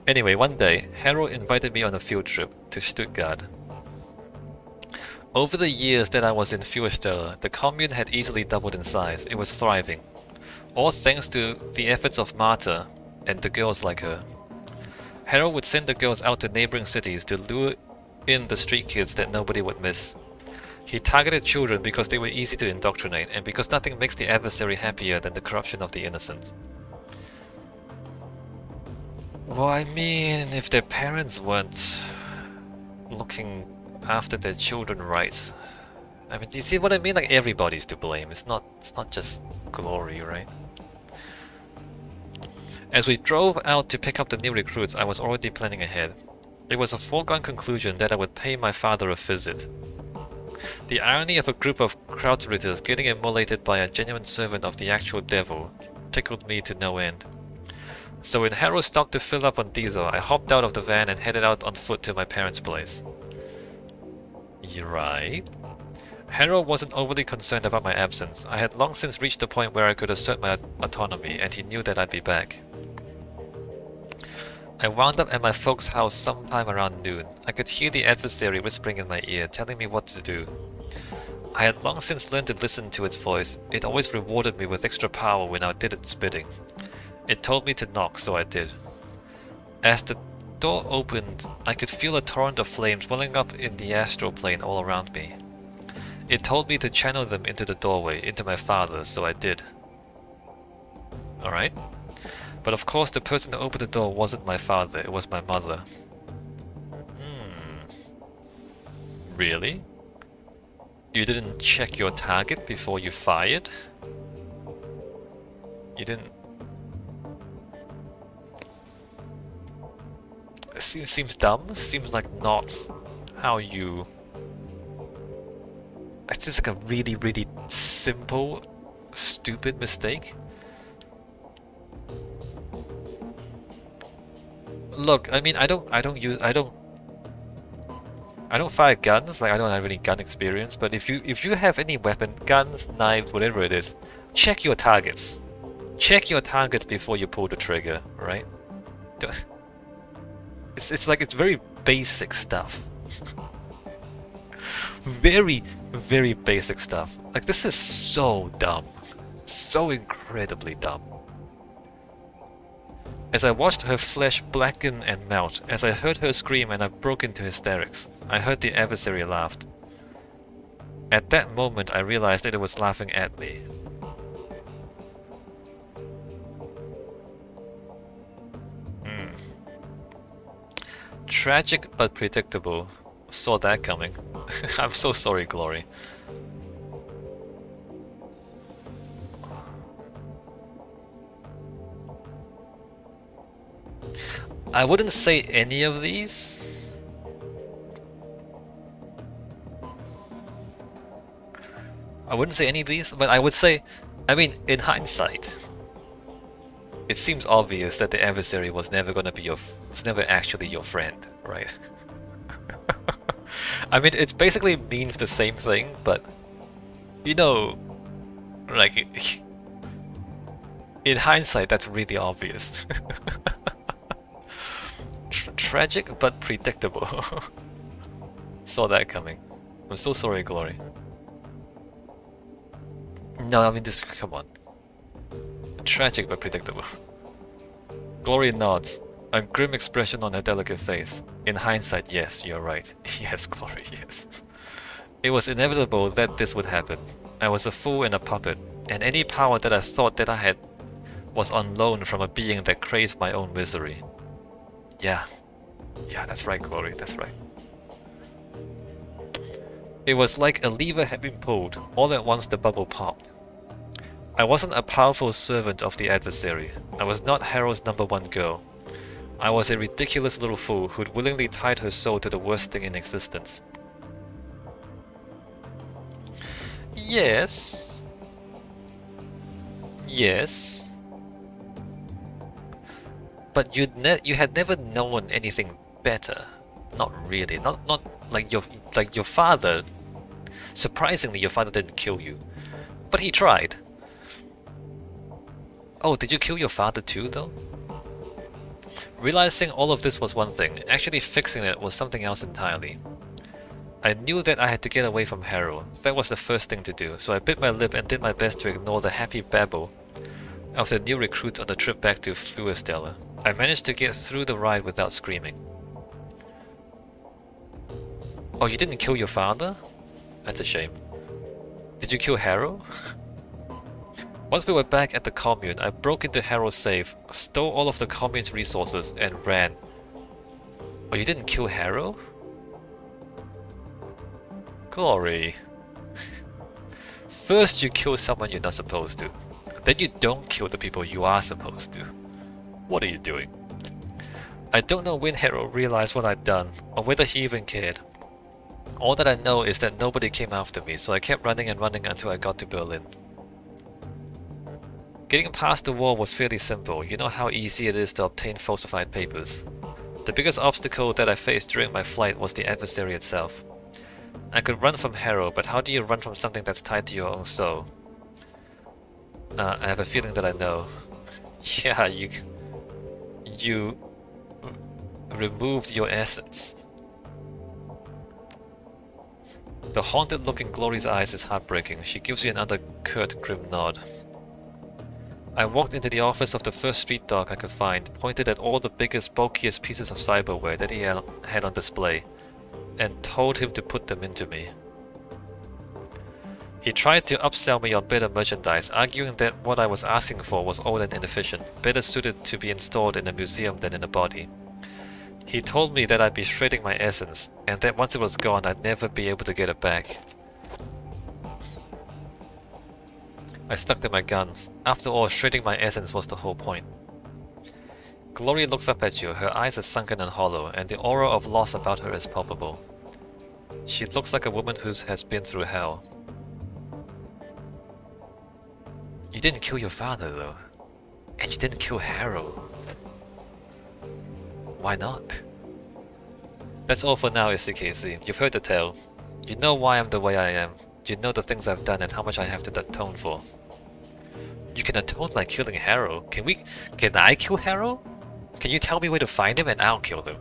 Anyway, one day, Harold invited me on a field trip to Stuttgart. Over the years that I was in Feuerstelle, the commune had easily doubled in size. It was thriving. All thanks to the efforts of Marta and the girls like her. Harold would send the girls out to neighboring cities to lure in the street kids that nobody would miss. He targeted children because they were easy to indoctrinate, and because nothing makes the adversary happier than the corruption of the innocent. Well, I mean, if their parents weren't looking after their children right. I mean, do you see what I mean? Like, everybody's to blame. It's not just Glory, right? As we drove out to pick up the new recruits, I was already planning ahead. It was a foregone conclusion that I would pay my father a visit. The irony of a group of Krautritters getting immolated by a genuine servant of the actual devil tickled me to no end. So when Harold stopped to fill up on diesel, I hopped out of the van and headed out on foot to my parents' place. You're right. Harold wasn't overly concerned about my absence. I had long since reached the point where I could assert my autonomy, and he knew that I'd be back. I wound up at my folks' house sometime around noon. I could hear the adversary whispering in my ear, telling me what to do. I had long since learned to listen to its voice. It always rewarded me with extra power when I did its bidding. It told me to knock, so I did. As the door opened, I could feel a torrent of flames welling up in the astral plane all around me. It told me to channel them into the doorway, into my father, so I did. Alright. But of course the person who opened the door wasn't my father, it was my mother. Really? You didn't check your target before you fired? You didn't... It seems dumb, seems like not how you... It seems like a really simple, stupid mistake. Look, I mean, I don't fire guns. Like, I don't have any gun experience. But if you have any weapon, guns, knives, whatever it is, check your targets. Check your targets before you pull the trigger, right? It's like, it's very basic stuff. Very basic stuff. Like, this is so dumb. So incredibly dumb. As I watched her flesh blacken and melt, as I heard her scream and I broke into hysterics, I heard the adversary laughed. At that moment I realized that it was laughing at me. Tragic but predictable. Saw that coming. I'm so sorry, Glory. I wouldn't say any of these. I wouldn't say any of these, but I would say, I mean, in hindsight, it seems obvious that the adversary was never gonna be was never actually your friend, right? I mean, it basically means the same thing, but you know, like, in hindsight, that's really obvious. Tragic but predictable. Saw that coming. I'm so sorry, Glory. No, I mean this. Come on. Tragic but predictable. Glory nods, a grim expression on her delicate face. In hindsight, yes, you're right. Yes, Glory, yes. It was inevitable that this would happen. I was a fool and a puppet, and any power that I thought that I had was on loan from a being that craved my own misery. Yeah. Yeah, that's right, Glory, that's right. It was like a lever had been pulled. All at once the bubble popped. I wasn't a powerful servant of the adversary. I was not Harold's #1 girl. I was a ridiculous little fool who'd willingly tied her soul to the worst thing in existence. Yes. Yes. But you had never known anything better. Not really. Not like your father. Surprisingly, your father didn't kill you, but he tried. Oh, did you kill your father too, though? Realizing all of this was one thing, actually fixing it was something else entirely. I knew that I had to get away from Harrow. That was the first thing to do, so I bit my lip and did my best to ignore the happy babble of the new recruits on the trip back to Fuerstella. I managed to get through the ride without screaming. Oh, you didn't kill your father? That's a shame. Did you kill Harrow? Once we were back at the commune, I broke into Harrow's safe, stole all of the commune's resources, and ran. Oh, you didn't kill Harrow? Glory. First you kill someone you're not supposed to. Then you don't kill the people you are supposed to. What are you doing? I don't know when Harrow realized what I'd done, or whether he even cared. All that I know is that nobody came after me, so I kept running and running until I got to Berlin. Getting past the wall was fairly simple. You know how easy it is to obtain falsified papers. The biggest obstacle that I faced during my flight was the adversary itself. I could run from Harrow, but how do you run from something that's tied to your own soul? I have a feeling that I know. Yeah, you removed your essence. The haunted look in Glory's eyes is heartbreaking. She gives you another curt, grim nod. I walked into the office of the first street dog I could find, pointed at all the biggest, bulkiest pieces of cyberware that he had on display, and told him to put them into me. He tried to upsell me on better merchandise, arguing that what I was asking for was old and inefficient, better suited to be installed in a museum than in a body. He told me that I'd be shredding my essence, and that once it was gone I'd never be able to get it back. I stuck to my guns. After all, shredding my essence was the whole point. Glory looks up at you, her eyes are sunken and hollow, and the aura of loss about her is palpable. She looks like a woman who has been through hell. You didn't kill your father though, and you didn't kill Harrow. Why not? That's all for now, SCKC. You've heard the tale. You know why I'm the way I am. You know the things I've done and how much I have to atone for. You can atone by killing Harrow. Can I kill Harrow? Can you tell me where to find him and I'll kill him?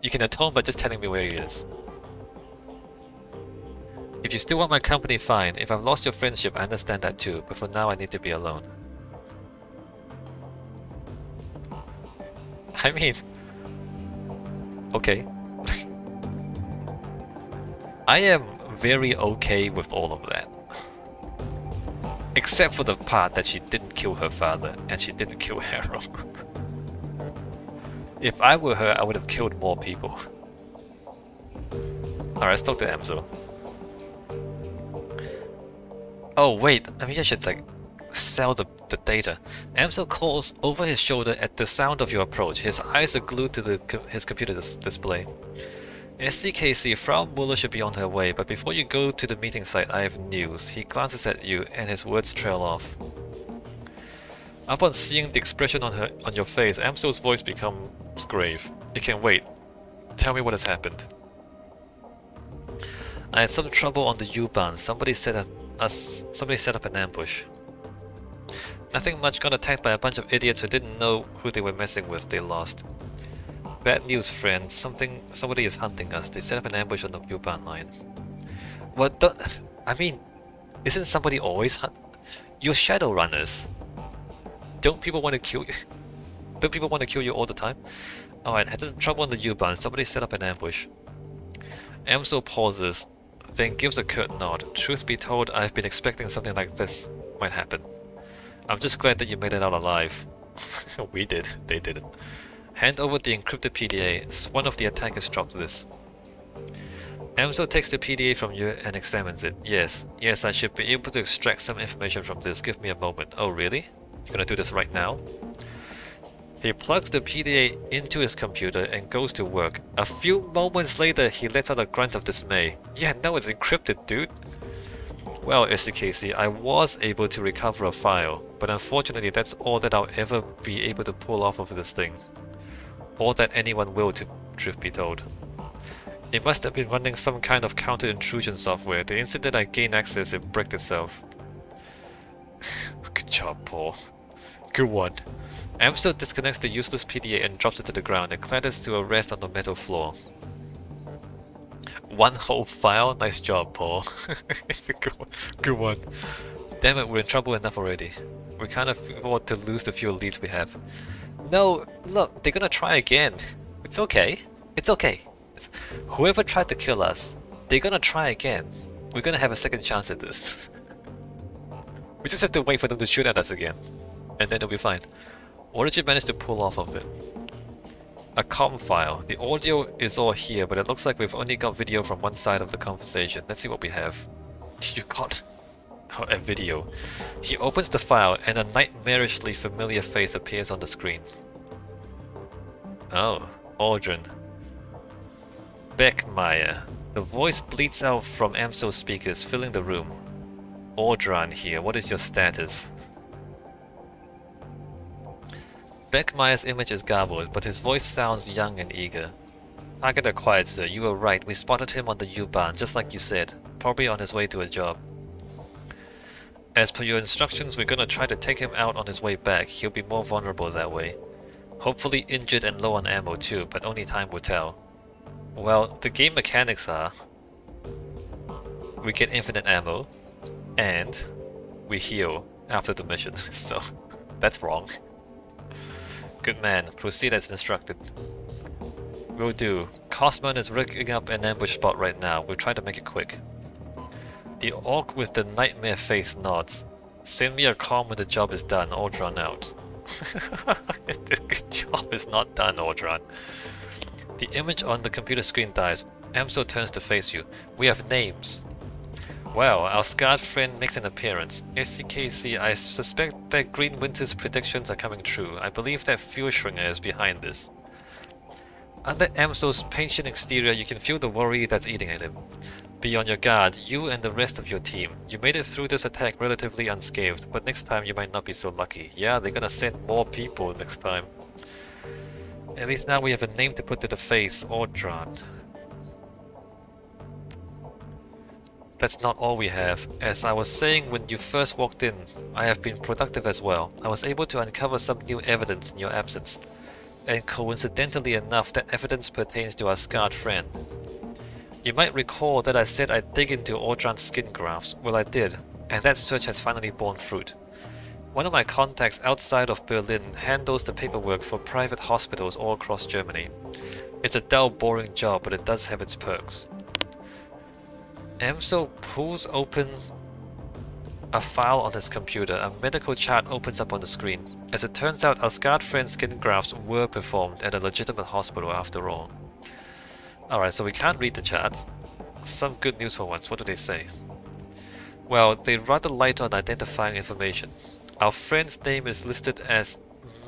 You can atone by just telling me where he is. If you still want my company, fine. If I've lost your friendship, I understand that too, but for now I need to be alone. I mean... okay. I am very okay with all of that. Except for the part that she didn't kill her father, and she didn't kill Harrow. If I were her, I would have killed more people. Alright, let's talk to Amzo. Oh wait, maybe I should like sell the data. Amzo calls over his shoulder at the sound of your approach. His eyes are glued to his computer display. SDKC, Frau Muller should be on her way, but before you go to the meeting site, I have news. He glances at you, and his words trail off. Upon seeing the expression on your face, Amzo's voice becomes grave. It can wait. Tell me what has happened. I had some trouble on the U-Bahn. Somebody set up an ambush. Nothing much, got attacked by a bunch of idiots who didn't know who they were messing with. They lost. Bad news, friend. Somebody is hunting us. They set up an ambush on the U-Bahn line. What the... I mean, isn't somebody always hunt... You're Shadowrunners. Don't people want to kill you? Don't people want to kill you all the time? Alright, had some trouble on the U-Bahn. Somebody set up an ambush. Amzo pauses, then gives a curt nod. Truth be told, I've been expecting something like this might happen. I'm just glad that you made it out alive. We did. They didn't. Hand over the encrypted PDA. One of the attackers dropped this. Amzo takes the PDA from you and examines it. Yes, I should be able to extract some information from this. Give me a moment. Oh really? You're gonna do this right now? He plugs the PDA into his computer and goes to work. A few moments later, he lets out a grunt of dismay. Yeah, no, it's encrypted, dude. Well, SDKC, I was able to recover a file, but unfortunately that's all that I'll ever be able to pull off of this thing. All that anyone will, to truth be told. It must have been running some kind of counter-intrusion software. The instant that I gained access, it bricked itself. Good job, Paul. Good one. Amstel disconnects the useless PDA and drops it to the ground and clatters to a rest on the metal floor. One whole file? Nice job, Paul. It's a good one. Good one. Damn it, we're in trouble enough already. We can't afford to lose the few leads we have. No, look, they're gonna try again. It's okay. It's okay. Whoever tried to kill us, they're gonna try again. We're gonna have a second chance at this. We just have to wait for them to shoot at us again. And then it'll be fine. What did you manage to pull off of it? A comm file. The audio is all here, but it looks like we've only got video from one side of the conversation. Let's see what we have. You got a video. He opens the file and a nightmarishly familiar face appears on the screen. Oh, Audran. Beckmeyer. The voice bleats out from Amso's speakers, filling the room. Audran here, what is your status? Beckmeyer's image is garbled, but his voice sounds young and eager. Target acquired, sir. You were right. We spotted him on the U-Bahn, just like you said. Probably on his way to a job. As per your instructions, we're gonna try to take him out on his way back. He'll be more vulnerable that way. Hopefully injured and low on ammo too, but only time will tell. Well, the game mechanics are... we get infinite ammo, and we heal after the mission, so that's wrong. Good man, proceed as instructed. Will do. Cosman is rigging up an ambush spot right now. We'll try to make it quick. The orc with the nightmare face nods. Send me a comm when the job is done, Audran out. The job is not done, Audran. The image on the computer screen dies. Amso turns to face you. We have names. Well, our scarred friend makes an appearance. SCKC, I suspect that Green Winter's predictions are coming true. I believe that Furschwinger is behind this. Under Amso's patient exterior, you can feel the worry that's eating at him. Be on your guard, you and the rest of your team. You made it through this attack relatively unscathed, but next time you might not be so lucky. Yeah, they're gonna send more people next time. At least now we have a name to put to the face, Audran. That's not all we have. As I was saying when you first walked in, I have been productive as well. I was able to uncover some new evidence in your absence. And coincidentally enough, that evidence pertains to our scarred friend. You might recall that I said I'd dig into Audran's skin grafts. Well, I did, and that search has finally borne fruit. One of my contacts outside of Berlin handles the paperwork for private hospitals all across Germany. It's a dull, boring job, but it does have its perks. Amso pulls open a file on his computer. A medical chart opens up on the screen. As it turns out, our scarred friend's skin grafts were performed at a legitimate hospital after all. Alright, so we can't read the charts. Some good news for once. What do they say? Well, they're rather light on identifying information. Our friend's name is listed as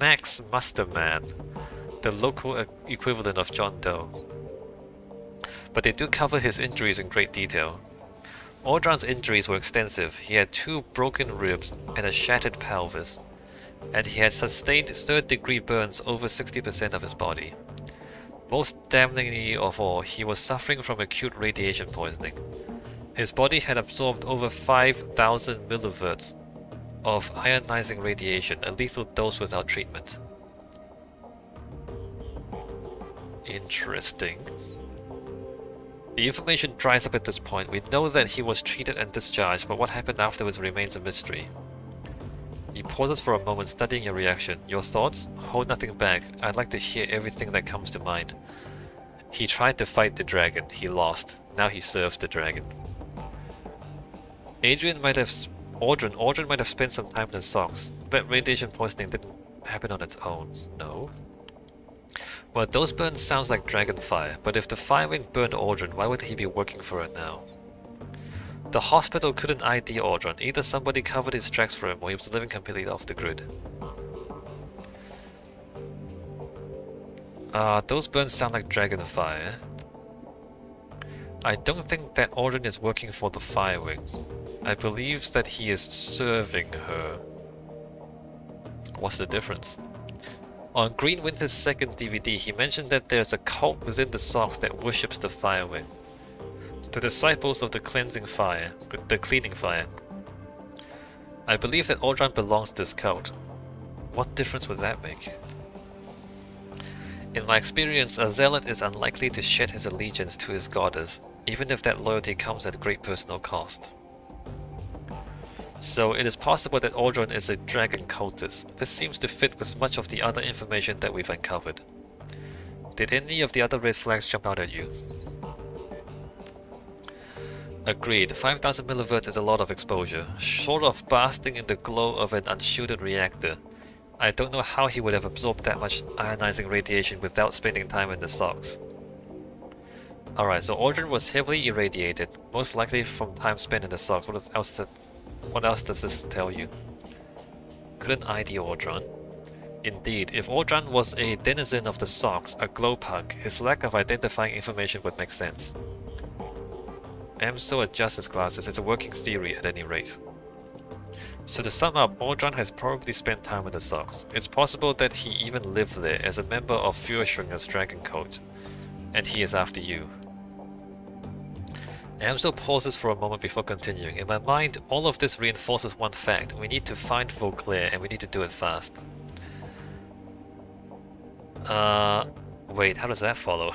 Max Musterman, the local equivalent of John Doe. But they do cover his injuries in great detail. Audran's injuries were extensive. He had 2 broken ribs and a shattered pelvis, and he had sustained 3rd-degree burns over 60% of his body. Most damningly of all, he was suffering from acute radiation poisoning. His body had absorbed over 5,000 millivolts of ionizing radiation, a lethal dose without treatment. Interesting. The information dries up at this point. We know that he was treated and discharged, but what happened afterwards remains a mystery. He pauses for a moment, studying your reaction. Your thoughts? Hold nothing back. I'd like to hear everything that comes to mind. He tried to fight the dragon. He lost. Now he serves the dragon. Audran might have spent some time in the socks. That radiation poisoning didn't happen on its own. No. Well, those burns sounds like dragon fire, but if the firewing burned Audran, why would he be working for it now? The hospital couldn't ID Audran. Either somebody covered his tracks for him, or he was living completely off the grid. Those burns sound like dragon fire. I don't think that Audran is working for the firewing. I believe that he is serving her. What's the difference? On Green Winter's second DVD, he mentioned that there's a cult within the socks that worships the firewing. The disciples of the cleansing fire, the cleaning fire. I believe that Audran belongs to this cult. What difference would that make? In my experience, a zealot is unlikely to shed his allegiance to his goddess, even if that loyalty comes at great personal cost. So it is possible that Audran is a dragon cultist. This seems to fit with much of the other information that we've uncovered. Did any of the other red flags jump out at you? Agreed, 5000 millivolts is a lot of exposure, short of basking in the glow of an unshielded reactor. I don't know how he would have absorbed that much ionizing radiation without spending time in the socks. Alright, so Audran was heavily irradiated, most likely from time spent in the socks. What else does this tell you? Couldn't ID Audran? Indeed, if Audran was a denizen of the socks, a glowpug, his lack of identifying information would make sense. EMSO adjusts his glasses. It's a working theory at any rate. So to sum up, Audran has probably spent time in the socks. It's possible that he even lived there as a member of Furshringer's dragon cult, and he is after you. EMSO pauses for a moment before continuing. In my mind, all of this reinforces one fact. We need to find Vauclair, and we need to do it fast. Wait, how does that follow?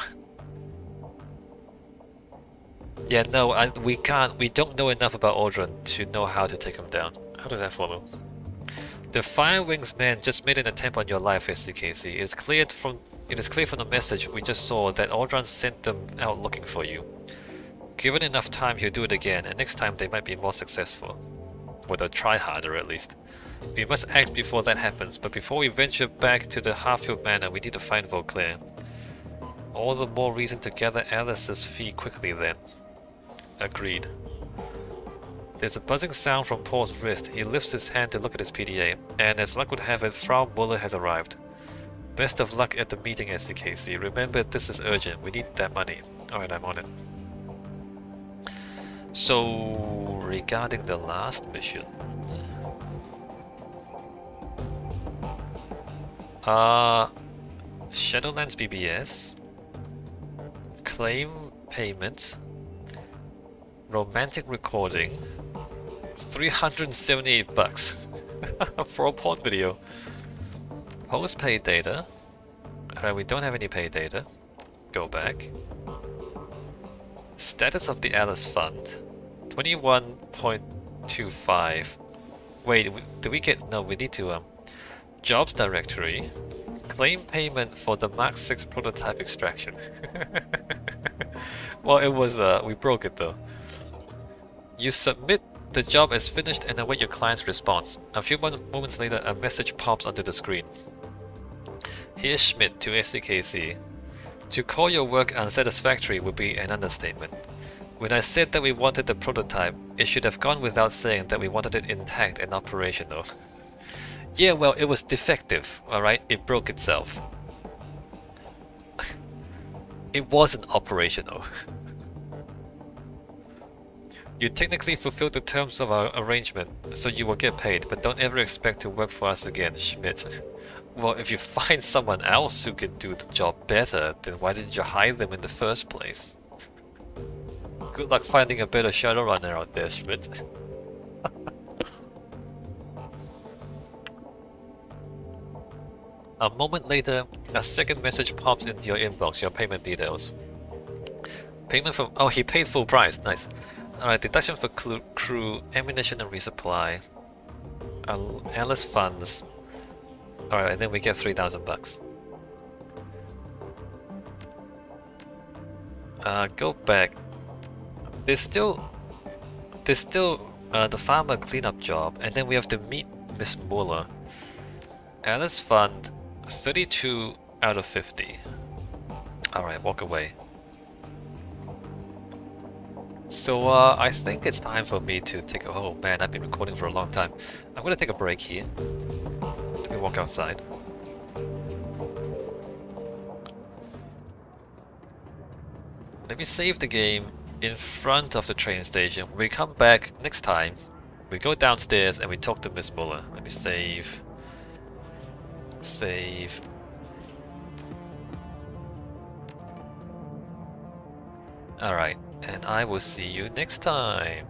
Yeah, no, we can't. We don't know enough about Audran to know how to take him down. How does that follow? The Firewings men just made an attempt on your life, SDKC. It is clear from the message we just saw that Audran sent them out looking for you. Given enough time, he'll do it again, and next time they might be more successful. Or they'll try harder, at least. We must act before that happens, but before we venture back to the Harfield Manor, we need to find Vauclair. All the more reason to gather Alice's fee quickly then. Agreed. There's a buzzing sound from Paul's wrist. He lifts his hand to look at his PDA, and as luck would have it, Frau Muller has arrived. Best of luck at the meeting, SCKC. Remember, this is urgent. We need that money. Alright, I'm on it. So, regarding the last mission... Shadowlands BBS... Claim payment... Romantic recording... 378 bucks for a pod video. Post pay data. Alright, we don't have any pay data. Go back. Status of the Alice Fund. 21.25. Wait, do we get... No, we need to... Jobs directory. Claim payment for the Mark 6 prototype extraction. Well, it was... we broke it though. You submit the job as finished and await your client's response. A few moments later, a message pops onto the screen. Here's Schmidt to SCKC. To call your work unsatisfactory would be an understatement. When I said that we wanted the prototype, it should have gone without saying that we wanted it intact and operational. Yeah, well, it was defective, alright? It broke itself. It wasn't operational. You technically fulfilled the terms of our arrangement, so you will get paid, but don't ever expect to work for us again, Schmidt. Well, if you find someone else who can do the job better, then why didn't you hire them in the first place? Good luck finding a better Shadowrunner out there, Schmidt. A moment later, a second message pops into your inbox, your payment details. Payment from... Oh, he paid full price, nice. Alright, deduction for crew, ammunition and resupply. Alice funds. Alright, and then we get 3,000 bucks. Go back. There's still the farmer cleanup job, and then we have to meet Miss Muller. Alice fund 32 out of 50. Alright, walk away. So I think it's time for me to take a... Oh man, I've been recording for a long time. I'm gonna take a break here. Let me walk outside. Let me save the game in front of the train station. When we come back next time, we go downstairs and we talk to Miss Muller. Let me save. Save. Alright, and I will see you next time.